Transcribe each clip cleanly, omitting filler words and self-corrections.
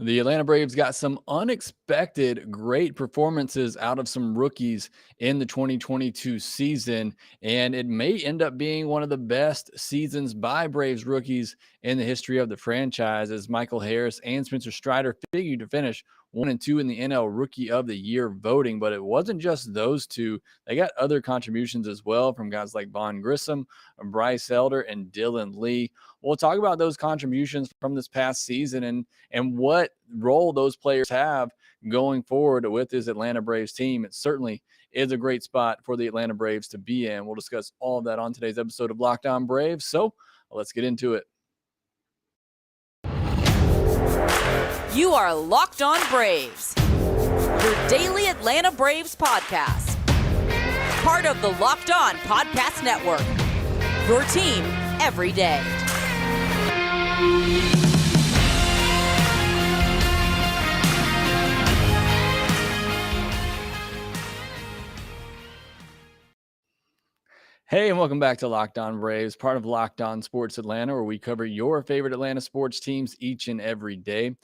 The Atlanta Braves got some unexpected great performances out of some rookies in the 2022 season, and it may end up being one of the best seasons by Braves rookies in the history of the franchise, as Michael Harris and Spencer Strider figured to finish 1 and 2 in the NL Rookie of the Year voting. But it wasn't just those two; they got other contributions as well from guys like Vaughn Grissom, Bryce Elder, and Dylan Lee. We'll talk about those contributions from this past season and what role those players have going forward with this Atlanta Braves team. It certainly is a great spot for the Atlanta Braves to be in. We'll discuss all of that on today's episode of Locked On Braves. So let's get into it. You are Locked On Braves, your daily Atlanta Braves podcast. Part of the Locked On Podcast Network, your team every day. Hey, and welcome back to Locked On Braves, part of Locked On Sports Atlanta, where we cover your favorite Atlanta sports teams each and every day.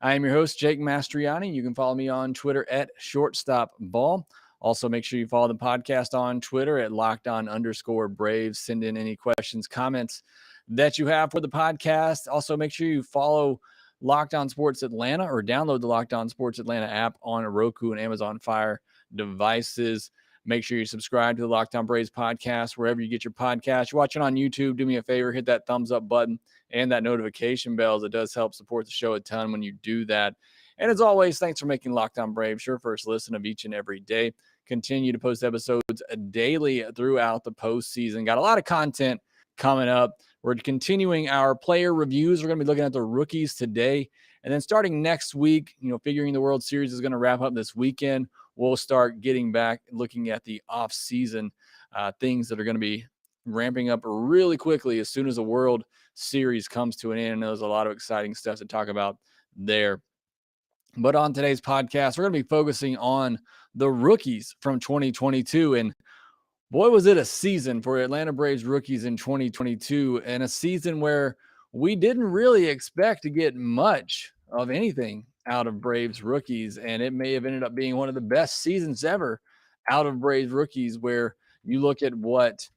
I am your host, Jake Mastriani. You can follow me on Twitter at shortstopball. Also, make sure you follow the podcast on Twitter at LockedOn_Braves. Send in any questions, comments that you have for the podcast. Also, make sure you follow Locked On Sports Atlanta or download the Locked On Sports Atlanta app on Roku and Amazon Fire devices. Make sure you subscribe to the Locked On Braves podcast wherever you get your podcast. You're watching on YouTube, do me a favor, hit that thumbs up button and that notification bell, as it does help support the show a ton when you do that. And as always, thanks for making Locked On Braves your first listen of each and every day. Continue to post episodes daily throughout the postseason. Got a lot of content coming up. We're continuing our player reviews. We're going to be looking at the rookies today. And then starting next week, figuring the World Series is going to wrap up this weekend, we'll start getting back looking at the off-season things that are going to be ramping up really quickly as soon as the World Series comes to an end. And there's a lot of exciting stuff to talk about there. But on today's podcast, we're going to be focusing on the rookies from 2022. And boy, was it a season for Atlanta Braves rookies in 2022, and a season where we didn't really expect to get much of anything out of Braves rookies, and it may have ended up being one of the best seasons ever out of Braves rookies, where you look at what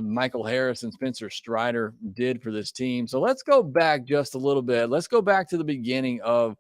Michael Harris and Spencer Strider did for this team. So let's go back just a little bit. Let's go back to the beginning of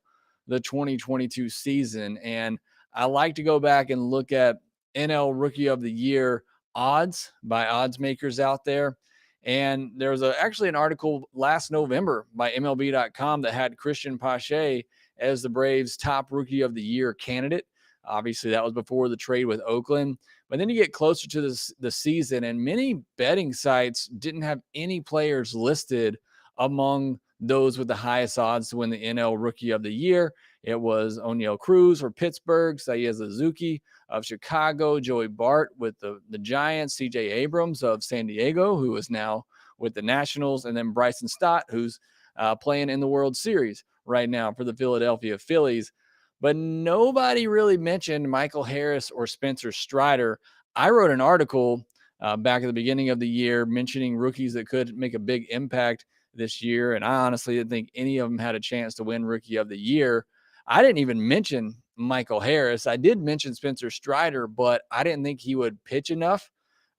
the 2022 season, and I like to go back and look at NL Rookie of the Year odds by odds makers out there. And there was actually an article last November by MLB.com that had Christian Pache as the Braves' top Rookie of the Year candidate. Obviously, that was before the trade with Oakland. But then you get closer to the season, and many betting sites didn't have any players listed among those with the highest odds to win the NL Rookie of the Year. It was Oneil Cruz for Pittsburgh, Seiya Suzuki of Chicago, Joey Bart with the Giants, C.J. Abrams of San Diego, who is now with the Nationals, and then Bryson Stott, who's playing in the World Series right now for the Philadelphia Phillies. But nobody really mentioned Michael Harris or Spencer Strider. I wrote an article back at the beginning of the year mentioning rookies that could make a big impact this year, and I honestly didn't think any of them had a chance to win Rookie of the Year. I didn't even mention Michael Harris. I did mention Spencer Strider, but I didn't think he would pitch enough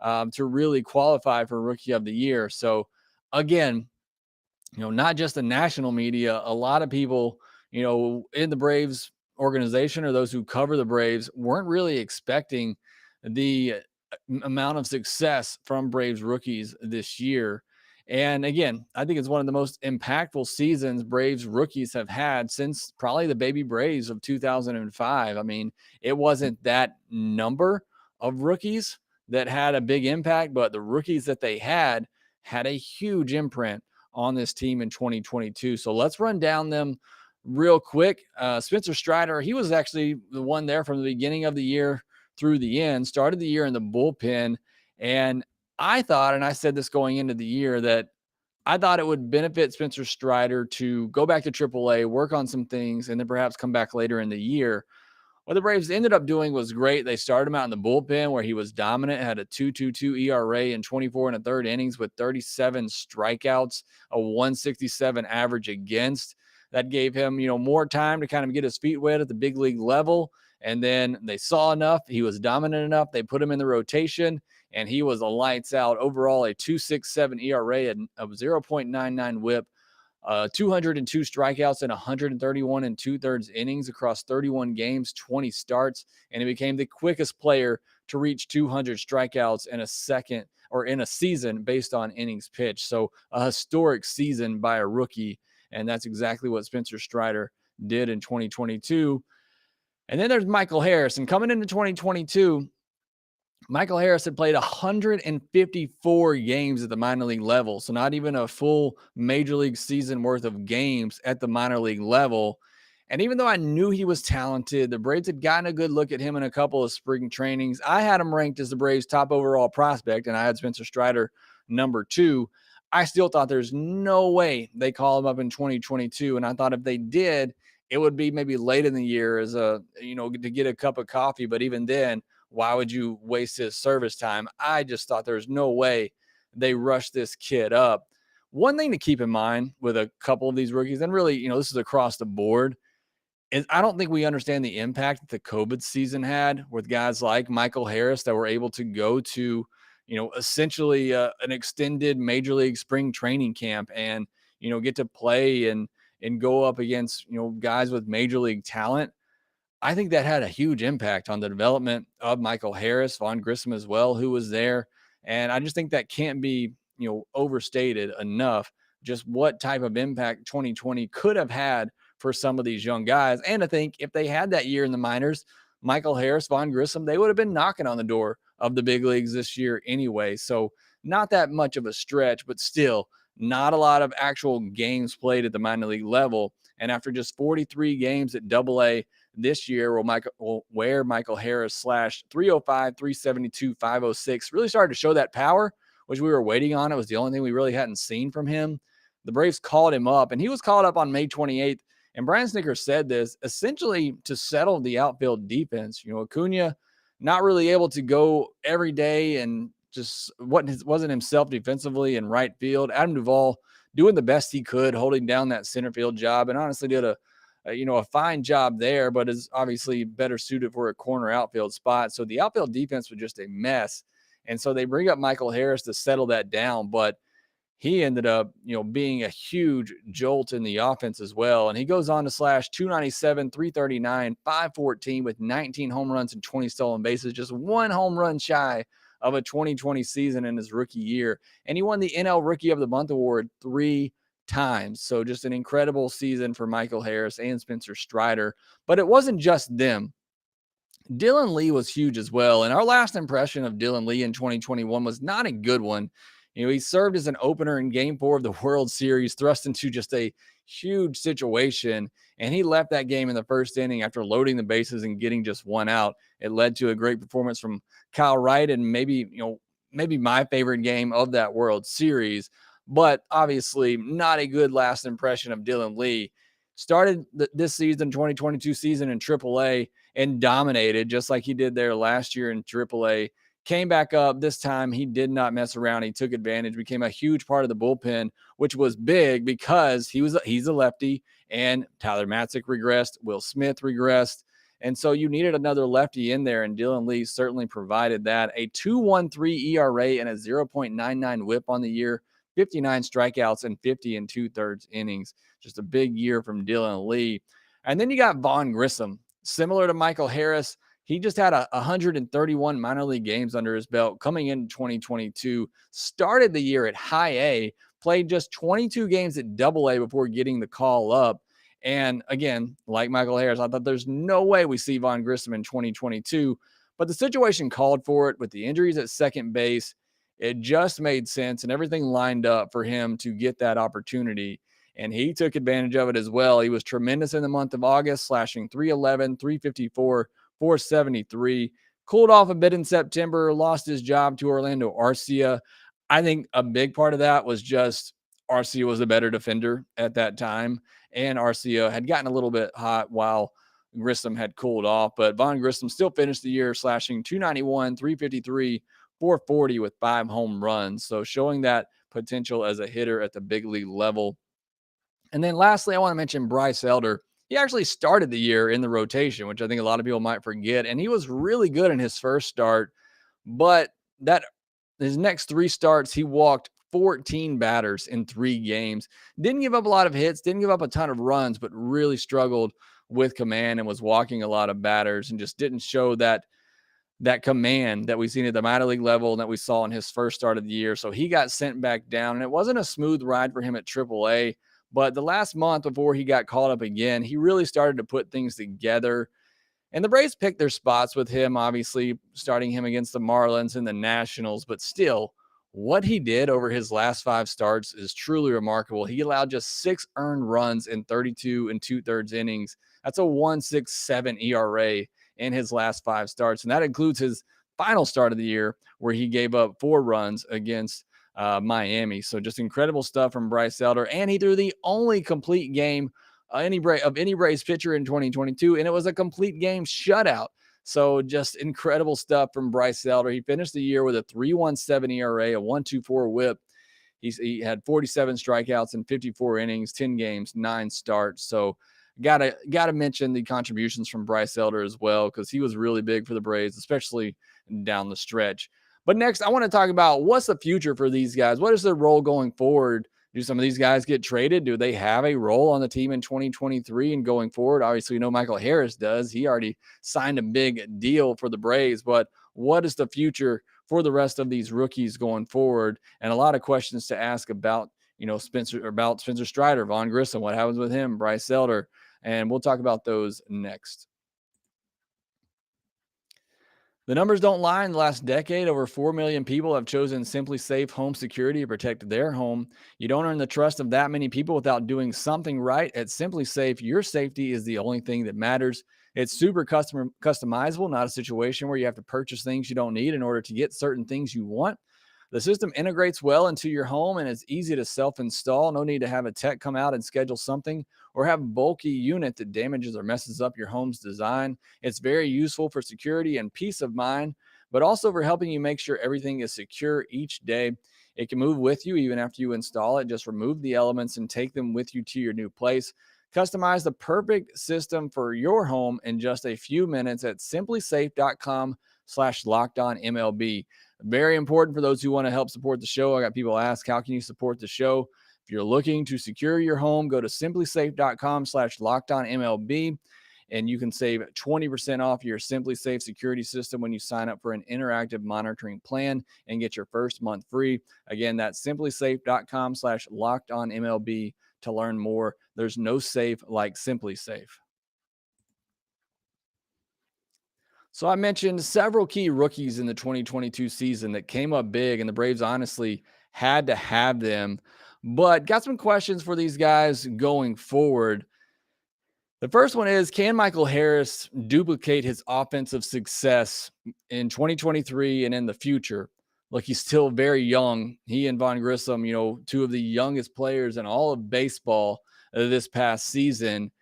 to really qualify for Rookie of the Year. So again, not just the national media, a lot of people, in the Braves organization or those who cover the Braves weren't really expecting the amount of success from Braves rookies this year. And again, I think it's one of the most impactful seasons Braves rookies have had since probably the baby Braves of 2005. I mean, it wasn't that number of rookies that had a big impact, but the rookies that they had a huge imprint on this team in 2022. So let's run down them real quick. Spencer Strider, he was actually the one there from the beginning of the year through the end, started the year in the bullpen. And I thought, and I said this going into the year, that I thought it would benefit Spencer Strider to go back to AAA, work on some things, and then perhaps come back later in the year. What the Braves ended up doing was great. They started him out in the bullpen where he was dominant, had a 2.22 ERA in 24 and a third innings with 37 strikeouts, a 167 average against. That gave him, more time to kind of get his feet wet at the big league level. And then they saw enough. He was dominant enough. They put him in the rotation, and he was a lights out. Overall, a 2.67 ERA and a 0.99 whip, 202 strikeouts and 131 and 2/3 innings across 31 games, 20 starts, and he became the quickest player to reach 200 strikeouts in a season based on innings pitched. So a historic season by a rookie, and that's exactly what Spencer Strider did in 2022. And then there's Michael Harris, and coming into 2022, Michael Harris had played 154 games at the minor league level, so not even a full major league season worth of games at the minor league level. And even though I knew he was talented, the Braves had gotten a good look at him in a couple of spring trainings. I had him ranked as the Braves' top overall prospect, and I had Spencer Strider number 2. I still thought there's no way they call him up in 2022, and I thought if they did, it would be maybe late in the year as to get a cup of coffee. But even then, why would you waste his service time? I just thought there's no way they rushed this kid up. One thing to keep in mind with a couple of these rookies, and really, this is across the board, is I don't think we understand the impact that the COVID season had with guys like Michael Harris that were able to go to, essentially an extended major league spring training camp and, get to play and go up against, guys with major league talent. I think that had a huge impact on the development of Michael Harris, Vaughn Grissom as well, who was there. And I just think that can't be, overstated enough, just what type of impact 2020 could have had for some of these young guys. And I think if they had that year in the minors, Michael Harris, Vaughn Grissom, they would have been knocking on the door of the big leagues this year anyway. So not that much of a stretch, but still not a lot of actual games played at the minor league level. And after just 43 games at AA this year, where Michael Harris slashed 305, 372, 506, really started to show that power, which we were waiting on. It was the only thing we really hadn't seen from him. The Braves called him up, and he was called up on May 28th. And Brian Snitker said this essentially to settle the outfield defense. Acuna not really able to go every day and just wasn't himself defensively in right field. Adam Duvall doing the best he could, holding down that center field job, and honestly did a fine job there, but is obviously better suited for a corner outfield spot. So the outfield defense was just a mess. And so they bring up Michael Harris to settle that down, but he ended up, being a huge jolt in the offense as well. And he goes on to slash 297, 339, 514 with 19 home runs and 20 stolen bases, just one home run shy of a 2020 season in his rookie year. And he won the NL Rookie of the Month award 3 times. So just an incredible season for Michael Harris and Spencer Strider. But it wasn't just them. Dylan Lee was huge as well. And our last impression of Dylan Lee in 2021 was not a good one. He served as an opener in Game 4 of the World Series, thrust into just a huge situation, and he left that game in the first inning after loading the bases and getting just one out. It led to a great performance from Kyle Wright and maybe my favorite game of that World Series, but obviously not a good last impression of Dylan Lee. Started this season, 2022 season in AAA, and dominated just like he did there last year in AAA. Came back up. This time he did not mess around. He took advantage, became a huge part of the bullpen, which was big because he's a lefty, and Tyler Matzik regressed. Will Smith regressed. And so you needed another lefty in there, and Dylan Lee certainly provided that. A 2.13 ERA and a 0.99 whip on the year, 59 strikeouts and 50 and 2/3 innings. Just a big year from Dylan Lee. And then you got Vaughn Grissom. Similar to Michael Harris, he just had 131 minor league games under his belt coming into 2022, started the year at high A, played just 22 games at double A before getting the call up. And again, like Michael Harris, I thought there's no way we see Vaughn Grissom in 2022, but the situation called for it with the injuries at second base. It just made sense, and everything lined up for him to get that opportunity. And he took advantage of it as well. He was tremendous in the month of August, slashing 311, 354, 473. Cooled off a bit in September, lost his job to Orlando Arcia. I think a big part of that was just Arcia was a better defender at that time, and Arcia had gotten a little bit hot while Grissom had cooled off. But Vaughn Grissom still finished the year slashing 291, 353, 440 with 5 home runs. So showing that potential as a hitter at the big league level. And then lastly, I want to mention Bryce Elder. He actually started the year in the rotation, which I think a lot of people might forget. And he was really good in his first start, but that his next 3 starts, he walked 14 batters in 3 games. Didn't give up a lot of hits, didn't give up a ton of runs, but really struggled with command and was walking a lot of batters and just didn't show that command that we've seen at the minor league level and that we saw in his first start of the year. So he got sent back down, and it wasn't a smooth ride for him at AAA. But the last month before he got called up again, he really started to put things together. And the Braves picked their spots with him, obviously starting him against the Marlins and the Nationals. But still, what he did over his last 5 starts is truly remarkable. He allowed just 6 earned runs in 32 and 2/3 innings. That's a 1.67 ERA in his last 5 starts. And that includes his final start of the year where he gave up 4 runs against Miami. So just incredible stuff from Bryce Elder. And he threw the only complete game of any Braves pitcher in 2022, and it was a complete game shutout. So just incredible stuff from Bryce Elder. He finished the year with a 3.17 ERA, a 1.24 WHIP. He had 47 strikeouts in 54 innings, 10 games, 9 starts. So gotta mention the contributions from Bryce Elder as well, because he was really big for the Braves, especially down the stretch. But next, I want to talk about what's the future for these guys. What is their role going forward? Do some of these guys get traded? Do they have a role on the team in 2023 and going forward? Obviously, we know Michael Harris does. He already signed a big deal for the Braves, but what is the future for the rest of these rookies going forward? And a lot of questions to ask about, Spencer Strider, Vaughn Grissom, what happens with him, Bryce Elder, and we'll talk about those next. The numbers don't lie. In the last decade, over 4 million people have chosen SimpliSafe home security to protect their home. You don't earn the trust of that many people without doing something right. At SimpliSafe, your safety is the only thing that matters. It's super customizable, not a situation where you have to purchase things you don't need in order to get certain things you want. The system integrates well into your home and it's easy to self-install. No need to have a tech come out and schedule something or have a bulky unit that damages or messes up your home's design. It's very useful for security and peace of mind, but also for helping you make sure everything is secure each day. It can move with you even after you install it. Just remove the elements and take them with you to your new place. Customize the perfect system for your home in just a few minutes at simplisafe.com/lockedonmlb. Very important for those who want to help support the show. I got people ask, how can you support the show? If you're looking to secure your home, go to simplisafe.com/lockedonmlb, and you can save 20% off your SimpliSafe security system when you sign up for an interactive monitoring plan and get your first month free. Again, that's simplisafe.com/lockedonmlb to learn more. There's no safe like SimpliSafe. So I mentioned several key rookies in the 2022 season that came up big, and the Braves honestly had to have them. But got some questions for these guys going forward. The first one is, can Michael Harris duplicate his offensive success in 2023 and in the future? Look, he's still very young. He and Vaughn Grissom, two of the youngest players in all of baseball this past season.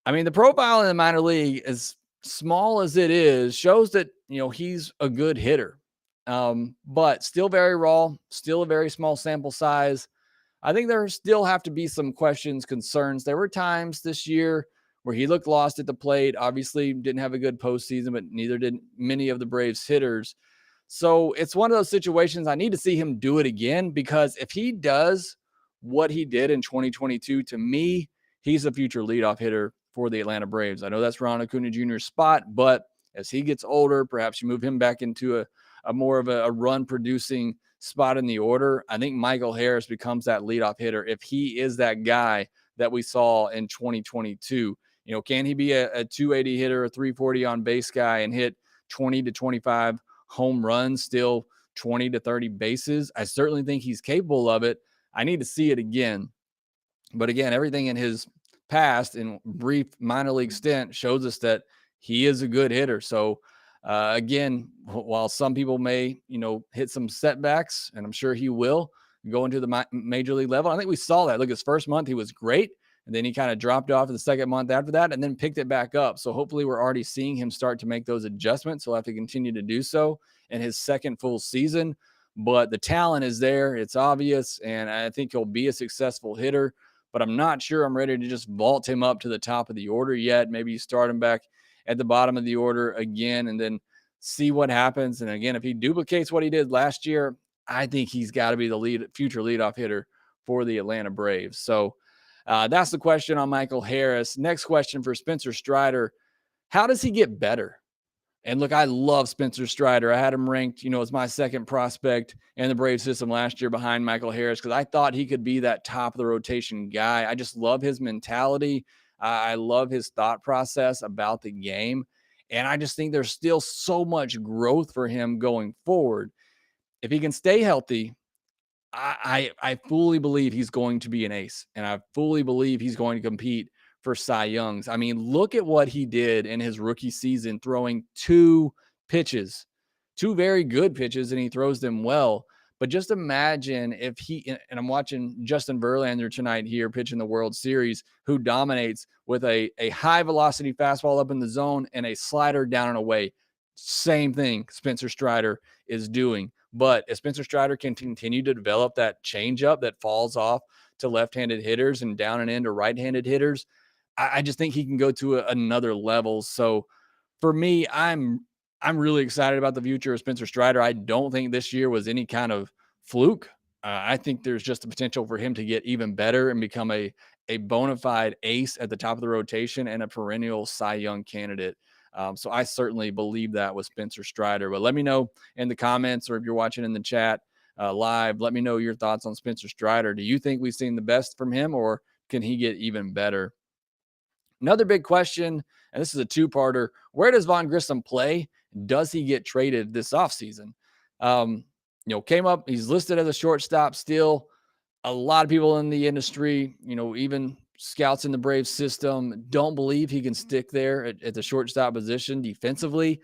I mean, the profile in the minor league, as small as it is, shows that, he's a good hitter. But still very raw, still a very small sample size. I think there still have to be some questions, concerns. There were times this year where he looked lost at the plate. Obviously, didn't have a good postseason, but neither did many of the Braves hitters. So it's one of those situations I need to see him do it again, because if he does what he did in 2022, to me, he's a future leadoff hitter for the Atlanta Braves. I know that's Ron Acuna Jr.'s spot, but as he gets older, perhaps you move him back into a more of a run-producing spot in the order. I think Michael Harris becomes that leadoff hitter if he is that guy that we saw in 2022. Can he be a 280 hitter, a 340 on base guy, and hit 20 to 25 home runs, still 20 to 30 bases? I certainly think he's capable of it. I need to see it again. But again, everything in his past and brief minor league stint shows us that he is a good hitter. So again, while some people may, hit some setbacks, and I'm sure he will go into the major league level, I think we saw that. Look, his first month, he was great. And then he kind of dropped off in the second month after that and then picked it back up. So hopefully we're already seeing him start to make those adjustments. He'll have to continue to do so in his second full season. But the talent is there. It's obvious. And I think he'll be a successful hitter. but I'm not sure I'm ready to just vault him up to the top of the order yet. Maybe you start him back at the bottom of the order again and then see what happens. And again, if he duplicates what he did last year, I think he's got to be the future leadoff hitter for the Atlanta Braves. So that's the question on Michael Harris. Next question for Spencer Strider. How does he get better? And look, I love Spencer Strider. I had him ranked, as my second prospect in the Brave system last year behind Michael Harris because I thought he could be that top of the rotation guy. I just love his mentality. I love his thought process about the game. And I just think there's still so much growth for him going forward. If he can stay healthy, I fully believe he's going to be an ace, and I fully believe he's going to compete for Cy Youngs. I mean, look at what he did in his rookie season, throwing two very good pitches, and he throws them well. But just imagine if and I'm watching Justin Verlander tonight here pitching the World Series, who dominates with a high velocity fastball up in the zone and a slider down and away. Same thing Spencer Strider is doing. But if Spencer Strider can continue to develop that changeup that falls off to left-handed hitters and down and into right-handed hitters, I just think he can go to another level. So for me, I'm really excited about the future of Spencer Strider. I don't think this year was any kind of fluke. I think there's just the potential for him to get even better and become a bona fide ace at the top of the rotation and a perennial Cy Young candidate. So I certainly believe that with Spencer Strider. But let me know in the comments, or if you're watching in the chat live, let me know your thoughts on Spencer Strider. Do you think we've seen the best from him, or can he get even better? Another big question, and this is a two-parter: where does Vaughn Grissom play? Does he get traded this offseason? Came up, he's listed as a shortstop still. A lot of people in the industry, even scouts in the Braves system, don't believe he can stick there at the shortstop position defensively.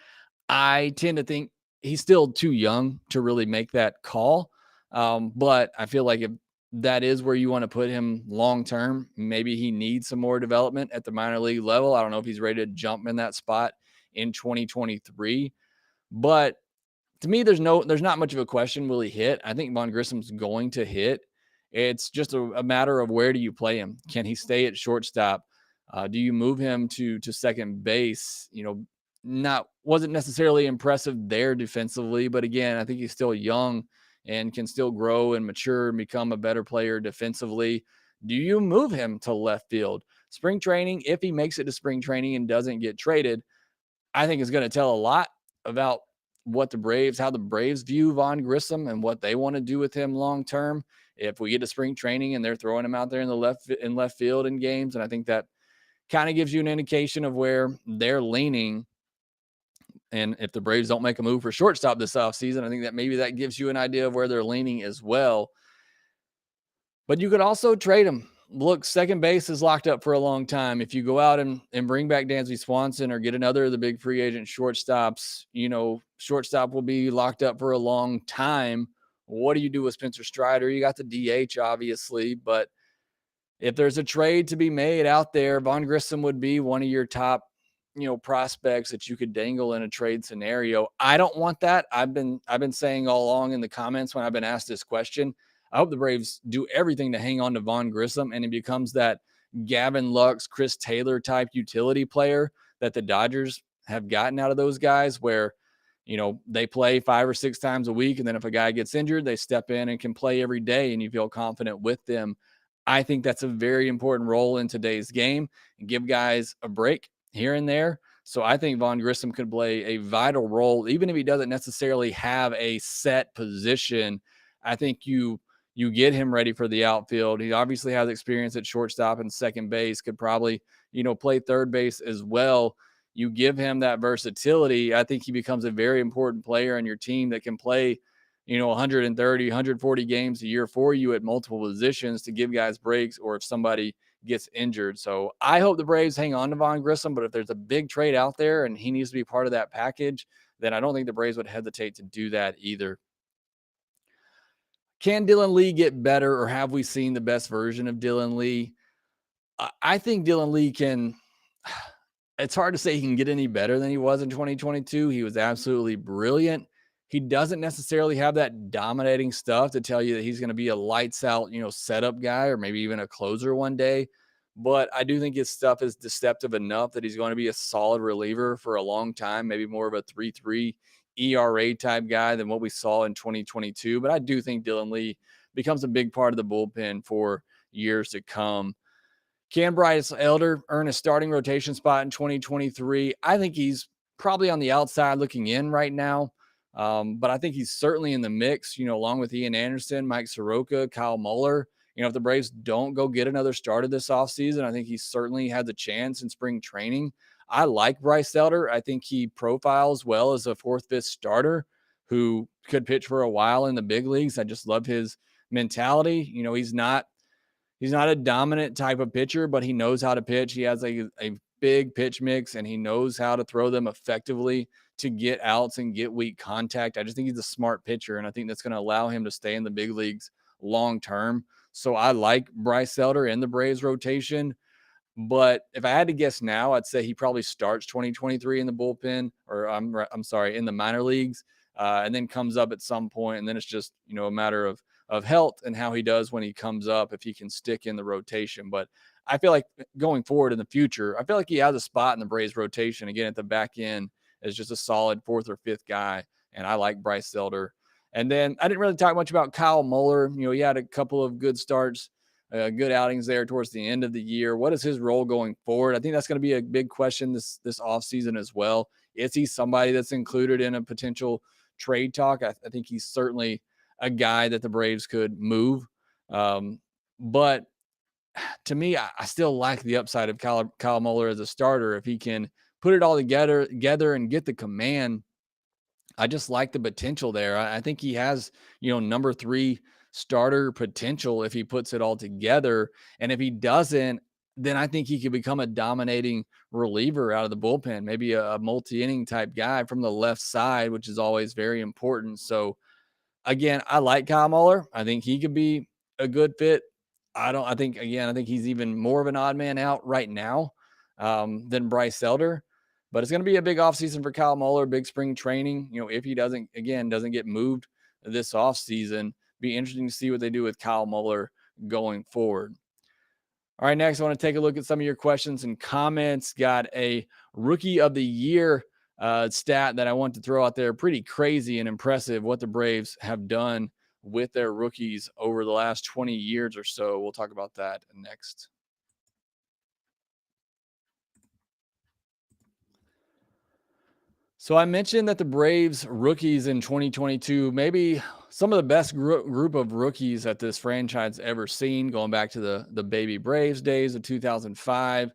I tend to think he's still too young to really make that call. But I feel like if that is where you want to put him long term, maybe he needs some more development at the minor league level. I don't know if he's ready to jump in that spot in 2023. But to me, there's not much of a question. Will he hit? I think Vaughn Grissom's going to hit. It's just a matter of where do you play him? Can he stay at shortstop? Do you move him to second base? Wasn't necessarily impressive there defensively, but again, I think he's still young and can still grow and mature and become a better player defensively. Do you move him to left field? Spring training, if he makes it to spring training and doesn't get traded, I think is going to tell a lot about how the Braves view Vaughn Grissom and what they want to do with him long term. If we get to spring training and they're throwing him out there in left field in games, and I think that kind of gives you an indication of where they're leaning. And if the Braves don't make a move for shortstop this offseason, I think that maybe that gives you an idea of where they're leaning as well. But you could also trade him. Look, second base is locked up for a long time. If you go out and bring back Dansby Swanson or get another of the big free agent shortstops, shortstop will be locked up for a long time. What do you do with Spencer Strider? You got the DH, obviously, but if there's a trade to be made out there, Vaughn Grissom would be one of your top, prospects that you could dangle in a trade scenario. I don't want that. I've been saying all along in the comments when I've been asked this question, I hope the Braves do everything to hang on to Vaughn Grissom and he becomes that Gavin Lux, Chris Taylor type utility player that the Dodgers have gotten out of those guys where, they play 5 or 6 times a week. And then if a guy gets injured, they step in and can play every day and you feel confident with them. I think that's a very important role in today's game and give guys a break here and there. So I think Vaughn Grissom could play a vital role, even if he doesn't necessarily have a set position. I think you get him ready for the outfield. He obviously has experience at shortstop and second base, could probably, play third base as well. You give him that versatility. I think he becomes a very important player in your team that can play, 130, 140 games a year for you at multiple positions to give guys breaks or if somebody gets injured. So I hope the Braves hang on to Vaughn Grissom, but if there's a big trade out there and he needs to be part of that package, then I don't think the Braves would hesitate to do that either. Can Dylan Lee get better, or have we seen the best version of Dylan Lee? I think Dylan Lee can. It's hard to say he can get any better than he was in 2022. He was absolutely brilliant. He doesn't necessarily have that dominating stuff to tell you that he's going to be a lights out, setup guy or maybe even a closer one day. But I do think his stuff is deceptive enough that he's going to be a solid reliever for a long time, maybe more of a 3.3 ERA type guy than what we saw in 2022. But I do think Dylan Lee becomes a big part of the bullpen for years to come. Can Bryce Elder earn a starting rotation spot in 2023? I think he's probably on the outside looking in right now. But I think he's certainly in the mix, along with Ian Anderson, Mike Soroka, Kyle Muller. If the Braves don't go get another starter this offseason, I think he certainly has a chance in spring training. I like Bryce Elder. I think he profiles well as a fourth, fifth starter who could pitch for a while in the big leagues. I just love his mentality. He's not a dominant type of pitcher, but he knows how to pitch. He has a big pitch mix, and he knows how to throw them effectively to get outs and get weak contact. I just think he's a smart pitcher, and I think that's going to allow him to stay in the big leagues long term. So I like Bryce Elder in the Braves rotation. But if I had to guess now, I'd say he probably starts 2023 in the bullpen, or I'm sorry, in the minor leagues, and then comes up at some point, and then it's just a matter of health and how he does when he comes up, if he can stick in the rotation. But I feel like going forward in the future, I feel like he has a spot in the Braves rotation again at the back end as just a solid fourth or fifth guy, and I like Bryce Elder. And then I didn't really talk much about Kyle Muller. He had a couple of good starts. Good outings there towards the end of the year. What is his role going forward? I think that's going to be a big question this offseason as well. Is he somebody that's included in a potential trade talk? I think he's certainly a guy that the Braves could move. But to me, I still like the upside of Kyle Muller as a starter. If he can put it all together and get the command, I just like the potential there. I think he has, number 3 starter potential if he puts it all together. And if he doesn't, then I think he could become a dominating reliever out of the bullpen, maybe a multi-inning type guy from the left side, which is always very important. So again, I like Kyle Muller. I think he could be a good fit. I think he's even more of an odd man out right now than Bryce Elder. But it's going to be a big offseason for Kyle Muller, big spring training. If he doesn't get moved this offseason, be interesting to see what they do with Kyle Muller going forward. All right, next I want to take a look at some of your questions and comments. Got a rookie of the year stat that I want to throw out there. Pretty crazy and impressive what the Braves have done with their rookies over the last 20 years or so. We'll talk about that next. So I mentioned that the Braves rookies in 2022, maybe some of the best group of rookies that this franchise ever seen, going back to the baby Braves days of 2005.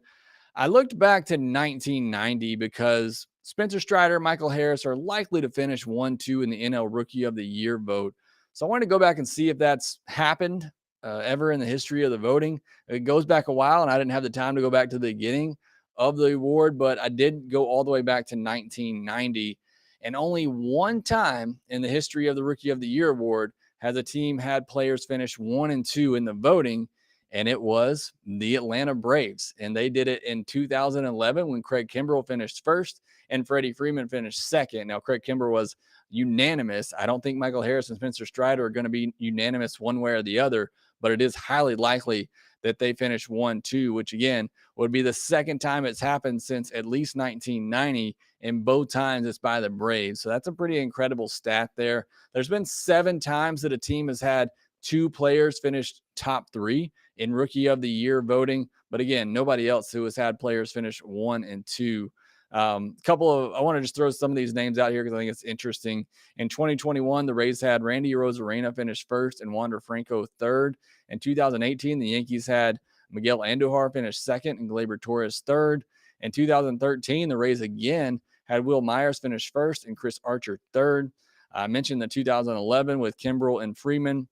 I looked back to 1990 because Spencer Strider, Michael Harris are likely to finish 1-2 in the NL Rookie of the Year vote. So I wanted to go back and see if that's happened ever in the history of the voting. It goes back a while, and I didn't have the time to go back to the beginning of the award, but I did go all the way back to 1990. And only one time in the history of the Rookie of the Year award has a team had players finish 1-2 in the voting, and it was the Atlanta Braves. And they did it in 2011 when Craig Kimbrell finished first and Freddie Freeman finished second. Now, Craig Kimbrell was unanimous. I don't think Michael Harris and Spencer Strider are going to be unanimous one way or the other, but it is highly likely that they finish 1-2, which again would be the second time it's happened since at least 1990, and both times it's by the Braves. So that's a pretty incredible stat there. There's been 7 times that a team has had 2 players finish top 3 in Rookie of the Year voting, but again, nobody else who has had players finish 1 and 2. I want to just throw some of these names out here because I think it's interesting. In 2021, the Rays had Randy Arozarena finish first and Wander Franco third. In 2018, the Yankees had Miguel Andujar finish second and Gleyber Torres third. In 2013, the Rays again had Will Myers finish first and Chris Archer third. I mentioned the 2011 with Kimbrell and Freeman.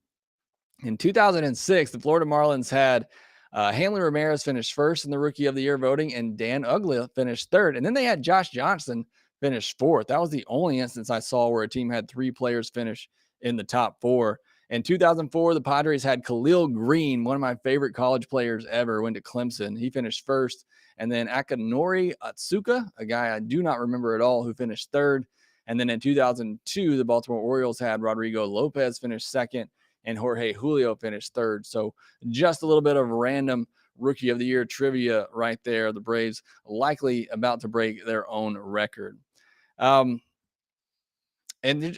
In 2006, the Florida Marlins had Hanley Ramirez finished first in the Rookie of the Year voting, and Dan Uggla finished third. And then they had Josh Johnson finish fourth. That was the only instance I saw where a team had 3 players finish in the top 4. In 2004, the Padres had Khalil Green, one of my favorite college players ever, went to Clemson. He finished first. And then Akinori Atsuka, a guy I do not remember at all, who finished third. And then in 2002, the Baltimore Orioles had Rodrigo Lopez finish second and Jorge Julio finished third. So just a little bit of random Rookie of the Year trivia right there. The Braves likely about to break their own record. And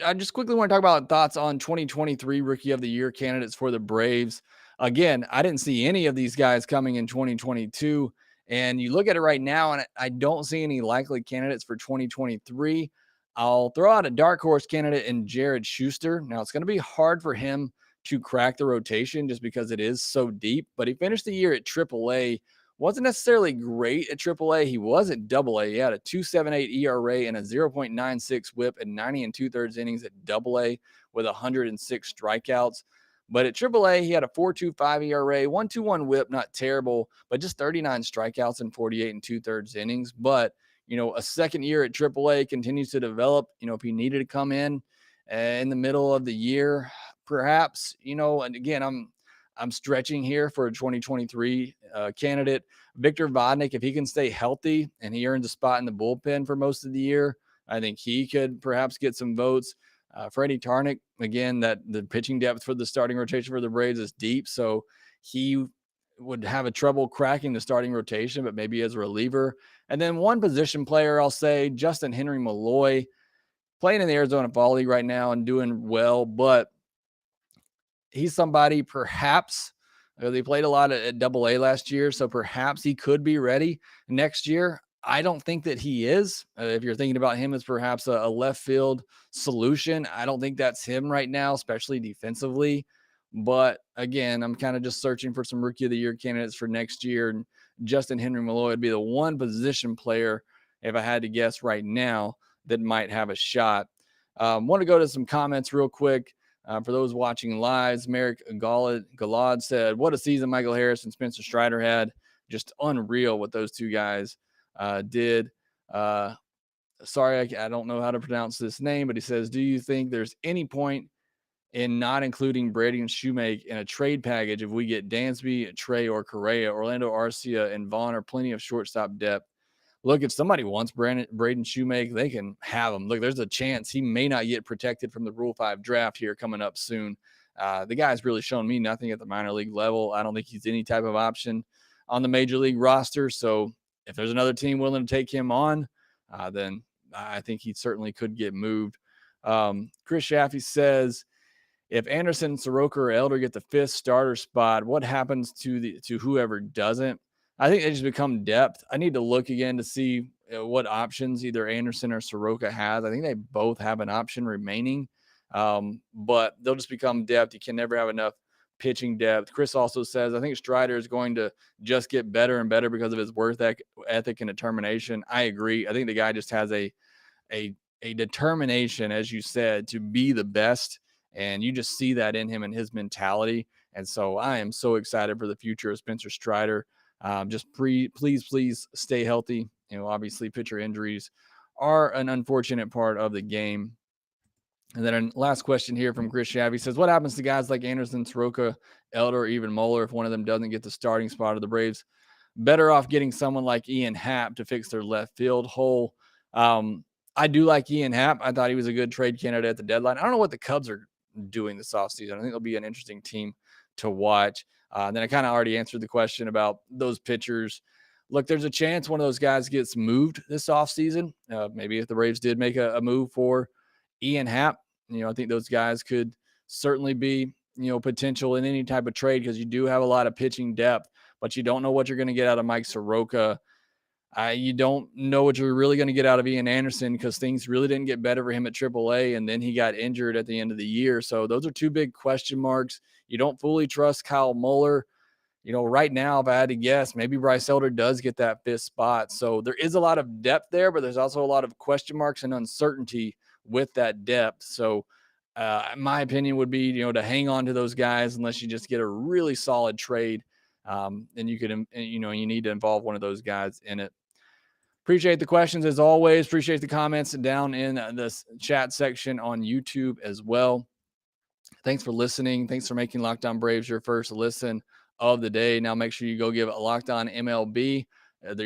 I just quickly want to talk about thoughts on 2023 Rookie of the Year candidates for the Braves. Again, I didn't see any of these guys coming in 2022. And you look at it right now, and I don't see any likely candidates for 2023. I'll throw out a dark horse candidate in Jared Schuster. Now, it's going to be hard for him to crack the rotation just because it is so deep, but he finished the year at AAA. Wasn't necessarily great at AAA. He was at AA. He had a 2.78 ERA and a 0.96 whip and 90 2/3 innings at AA with 106 strikeouts. But at AAA, he had a 4.25 ERA, 1.21 whip, not terrible, but just 39 strikeouts and 48 2/3 innings. But, a second year at AAA continues to develop. If he needed to come in the middle of the year, perhaps, and again, I'm stretching here for a 2023 candidate. Victor Vodnik, if he can stay healthy and he earns a spot in the bullpen for most of the year, I think he could perhaps get some votes. Freddie Tarnick, again, that the pitching depth for the starting rotation for the Braves is deep, so he would have a trouble cracking the starting rotation, but maybe as a reliever. And then one position player, I'll say, Justin Henry Malloy, playing in the Arizona Fall League right now and doing well, but he's somebody perhaps they played a lot at AA last year, so perhaps he could be ready next year. I don't think that he is. If you're thinking about him as perhaps a left field solution, I don't think that's him right now, especially defensively. But again, I'm kind of just searching for some Rookie of the Year candidates for next year. And Justin Henry Malloy would be the one position player, if I had to guess right now, that might have a shot. Want to go to some comments real quick. For those watching live, Merrick Galad said, what a season Michael Harris and Spencer Strider had. Just unreal what those two guys did. Sorry, I don't know how to pronounce this name, but he says, do you think there's any point in not including Brady and Shoemake in a trade package if we get Dansby, Trey, or Correa? Orlando Arcia and Vaughn are plenty of shortstop depth. Look, if somebody wants Braden Shoemake, they can have him. Look, there's a chance he may not get protected from the Rule 5 draft here coming up soon. The guy's really shown me nothing at the minor league level. I don't think he's any type of option on the major league roster. So if there's another team willing to take him on, then I think he certainly could get moved. Chris Shaffey says, if Anderson, Soroka, or Elder get the fifth starter spot, what happens to whoever doesn't? I think they just become depth. I need to look again to see what options either Anderson or Soroka has. I think they both have an option remaining, but they'll just become depth. You can never have enough pitching depth. Chris also says, I think Strider is going to just get better and better because of his work ethic and determination. I agree. I think the guy just has a determination, as you said, to be the best. And you just see that in him and his mentality. And so I am so excited for the future of Spencer Strider. Please stay healthy. Obviously pitcher injuries are an unfortunate part of the game. And then our last question here from Chris Shabby says, what happens to guys like Anderson, Soroka, Elder, or even Muller if one of them doesn't get the starting spot of the Braves? Better off getting someone like Ian Happ to fix their left field hole. I do like Ian Happ. I thought he was a good trade candidate at the deadline. I don't know what the Cubs are doing this offseason. I think it'll be an interesting team to watch. Then I kind of already answered the question about those pitchers. Look, there's a chance one of those guys gets moved this offseason. Maybe if the Braves did make a move for Ian Happ, I think those guys could certainly be, potential in any type of trade because you do have a lot of pitching depth, but you don't know what you're going to get out of Mike Soroka. You don't know what you're really going to get out of Ian Anderson because things really didn't get better for him at AAA, and then he got injured at the end of the year. So those are two big question marks. You don't fully trust Kyle Muller. Right now, if I had to guess, maybe Bryce Elder does get that fifth spot. So there is a lot of depth there, but there's also a lot of question marks and uncertainty with that depth. So my opinion would be, to hang on to those guys unless you just get a really solid trade. And you could, you need to involve one of those guys in it. Appreciate the questions as always. Appreciate the comments down in the chat section on YouTube as well. Thanks for listening. Thanks for making Locked On Braves your first listen of the day. Now make sure you go give Locked On MLB.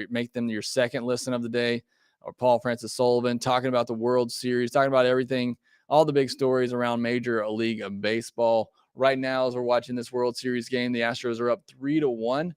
Make them your second listen of the day. or Paul Francis Sullivan, talking about the World Series, talking about everything, all the big stories around Major League Baseball. Right now, as we're watching this World Series game, the Astros are up 3-1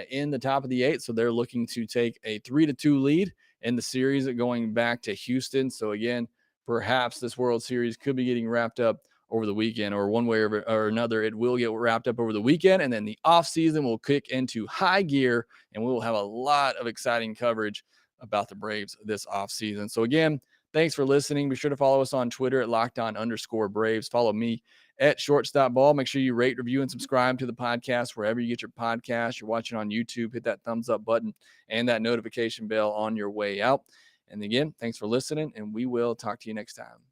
in the top of the 8th. So they're looking to take a 3-2 lead in the series going back to Houston. So again, perhaps this World Series could be getting wrapped up over the weekend, or one way or another, it will get wrapped up over the weekend. And then the offseason will kick into high gear, and we will have a lot of exciting coverage about the Braves this offseason. So again, thanks for listening. Be sure to follow us on Twitter at @LockedOn_Braves. Follow me at Shortstop Ball. Make sure you rate, review, and subscribe to the podcast wherever you get your podcast. You're watching on YouTube, hit that thumbs up button and that notification bell on your way out. And again, thanks for listening, and we will talk to you next time.